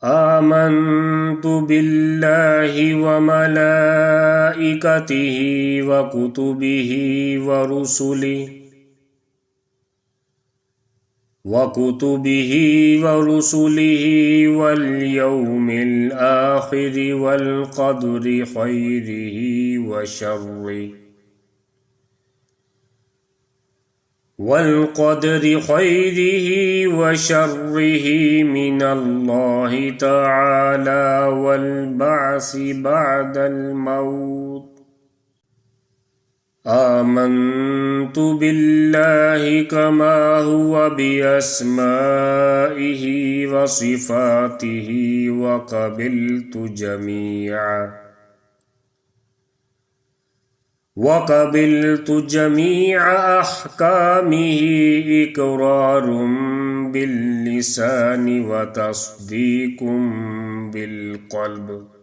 آمنت بالله وملائكته وكتبه ورسله واليوم الآخر والقدر خيره وشره من الله تعالى والبعث بعد الموت. آمنت بالله كما هو بأسمائه وصفاته وقبلت جميع أحكامه إقرار باللسان وتصديق بالقلب.